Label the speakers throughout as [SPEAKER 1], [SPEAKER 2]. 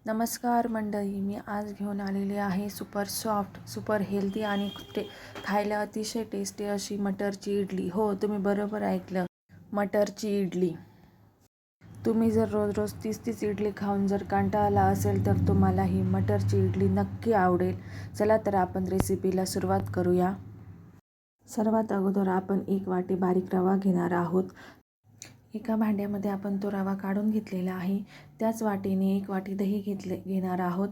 [SPEAKER 1] नमस्कार मंडळी, मी आज घेऊन आलेली आहे सुपर सॉफ्ट, सुपर हेल्दी आणि खायला अतिशय टेस्टी अशी मटरची इडली. हो, तुम्ही बरोबर ऐकलं, मटरची इडली. तुम्ही जर रोज रोज तीच इडली खाऊन जर कंटाळला असेल तर तुम्हाला ही मटरची इडली नक्की आवडेल. चला तर आपण रेसिपीला सुरुवात करूया. सर्वात अगोदर आपण 1 वाटी बारीक रवा घेणार आहोत. एका भांड्यामध्ये आपण तो रवा काढून घेतलेला आहे. त्याच वाटीने 1 वाटी दही घेणार आहोत.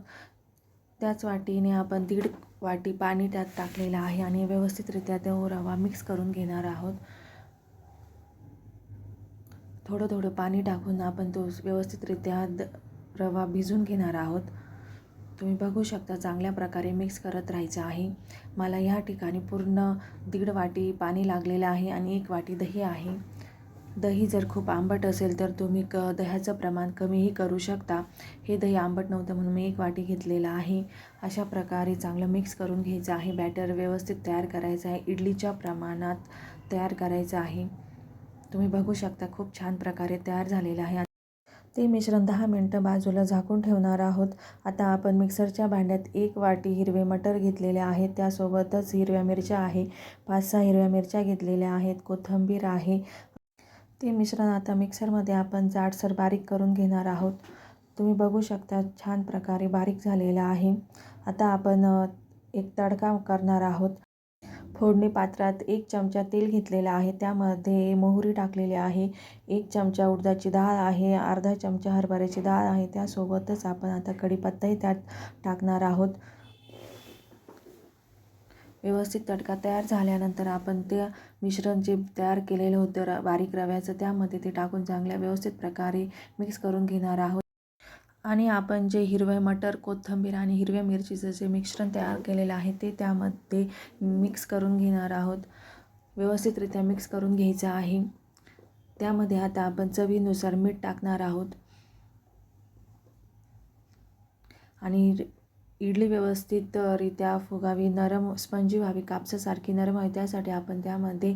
[SPEAKER 1] त्याच वाटीने आपण 1.5 वाटी पाणी त्यात टाकलेलं आहे आणि व्यवस्थितरित्या तो रवा मिक्स करून घेणार आहोत. थोडं पाणी टाकून आपण तो व्यवस्थितरित्या रवा भिजून घेणार आहोत. तुम्ही बघू शकता चांगल्या प्रकारे मिक्स करत राहायचं आहे. मला या ठिकाणी पूर्ण 1.5 वाटी पाणी लागलेलं आहे आणि 1 वाटी दही आहे. दही जर खूप आंबट असेल तर तुम्ही दह्याचं प्रमाण कमीही करू शकता. हे दही आंबट नव्हतं म्हणून मी 1 वाटी घेतलेलं आहे. अशा प्रकारे चांगलं मिक्स करून घ्यायचं आहे. बॅटर व्यवस्थित तयार करायचं आहे. इडलीच्या प्रमाणात तयार करायचं आहे. तुम्ही बघू शकता खूप छान प्रकारे तयार झालेलं आहे. ते मिश्रण 10 मिनटं बाजूला झाकून ठेवणार आहोत. आता आपण मिक्सरच्या भांड्यात 1 वाटी हिरवे मटर घेतलेले आहेत. त्यासोबतच हिरव्या मिरच्या आहे, 5-6 हिरव्या मिरच्या घेतलेल्या आहेत, कोथिंबीर आहे. ते मिश्रण आता मिक्सरमध्ये आपण जाडसर बारीक करून घेणार आहोत. तुम्ही बघू शकता छान प्रकारे बारीक झालेला आहे. आता आपण एक तडका करणार आहोत. फोडणी पात्रात 1 चमचा तेल घेतलेला आहे. त्यामध्ये मोहरी टाकलेली आहे, 1 चमचा उडदाची डाळ आहे, अर्धा चमचा हरभऱ्याची डाळ आहे. त्यासोबतच आपण आता कढीपत्ताही त्यात टाकणार आहोत. व्यवस्थित तडका तयार झाल्यानंतर आपण ते मिश्रण जे तयार केलेलं होतं बारीक रव्याचं त्यामध्ये ते टाकून चांगल्या व्यवस्थित प्रकारे मिक्स करून घेणार आहोत. आणि आपण जे हिरवे मटर, कोथिंबीर आणि हिरव्या मिरचीचं जे मिश्रण तयार केलेलं आहे ते त्यामध्ये मिक्स करून घेणार आहोत. व्यवस्थितरित्या मिक्स करून घ्यायचं आहे. त्यामध्ये आता आपण चवीनुसार मीठ टाकणार आहोत आणि इडली व्यवस्थितरित्या फुगावी, नरम स्पंजी व्हावी, कापसासारखी नरम व्हावी त्यासाठी आपण त्यामध्ये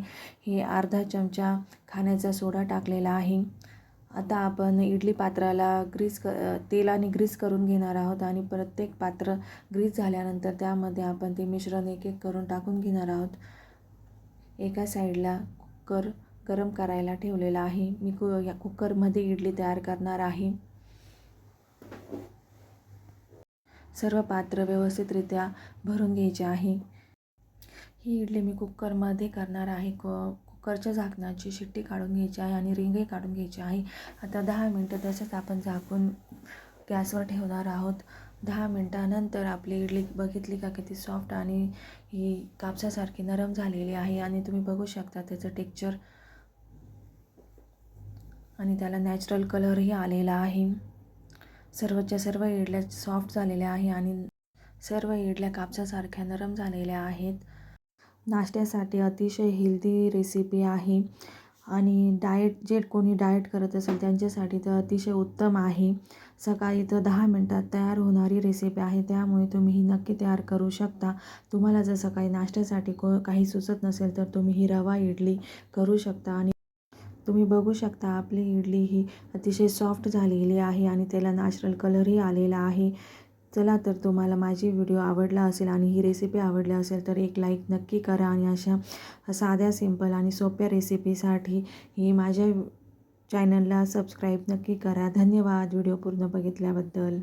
[SPEAKER 1] हे अर्धा चमचा खाण्याचा सोडा टाकलेला आहे. आता आपण इडली पात्राला तेलाने ग्रीस करून घेणार आहोत आणि प्रत्येक पात्र ग्रीस झाल्यानंतर त्यामध्ये आपण ते मिश्रण एक करून टाकून घेणार आहोत. एका साईडला कुकर गरम करायला ठेवलेला आहे. मी या कुकरमध्ये इडली तयार करणार आहे. सर्व पात्र व्यवस्थितरित्या भरून घ्यायचे आहे. ही इडली मी कुकरमध्ये करणार आहे. कुकरच्या झाकणाची शिट्टी काढून घ्यायची आहे आणि रिंगही काढून घ्यायची आहे. आता 10 मिनटं तसंच आपण झाकून गॅसवर ठेवणार आहोत. 10 मिनटानंतर आपली इडली बघितली का किती सॉफ्ट आणि ही कापसासारखी नरम झालेली आहे आणि तुम्ही बघू शकता त्याचं टेक्स्चर आणि त्याला नॅचरल कलरही आलेला आहे. सर्वच्या सर्व इडल्या सॉफ्ट झालेल्या आहे आणि सर्व इडल्या कापसासारख्या नरम झालेल्या आहेत. नाश्त्यासाठी अतिशय हेल्दी रेसिपी आहे आणि जे कोणी डाएट करत असेल त्यांच्यासाठी तर अतिशय उत्तम आहे. सकाळी तर 10 मिनटात तयार होणारी रेसिपी आहे, त्यामुळे तुम्ही ही नक्की तयार करू शकता. तुम्हाला जर सकाळी नाश्त्यासाठी काही सुचत नसेल तर तुम्ही ही रवा इडली करू शकता. आणि तुम्ही बघू शकता आपली इडली ही अतिशय सॉफ्ट झालेली आहे आणि त्याला नॅचरल कलरही आलेला आहे. चला तर तुम्हाला माझी व्हिडिओ आवडला असेल आणि ही रेसिपी आवडली असेल तर एक लाईक नक्की करा आणि अशा साध्या, सिंपल आणि सोप्या रेसिपीसाठी ही माझ्या चॅनलला सबस्क्राईब नक्की करा. धन्यवाद व्हिडिओ पूर्ण बघितल्याबद्दल.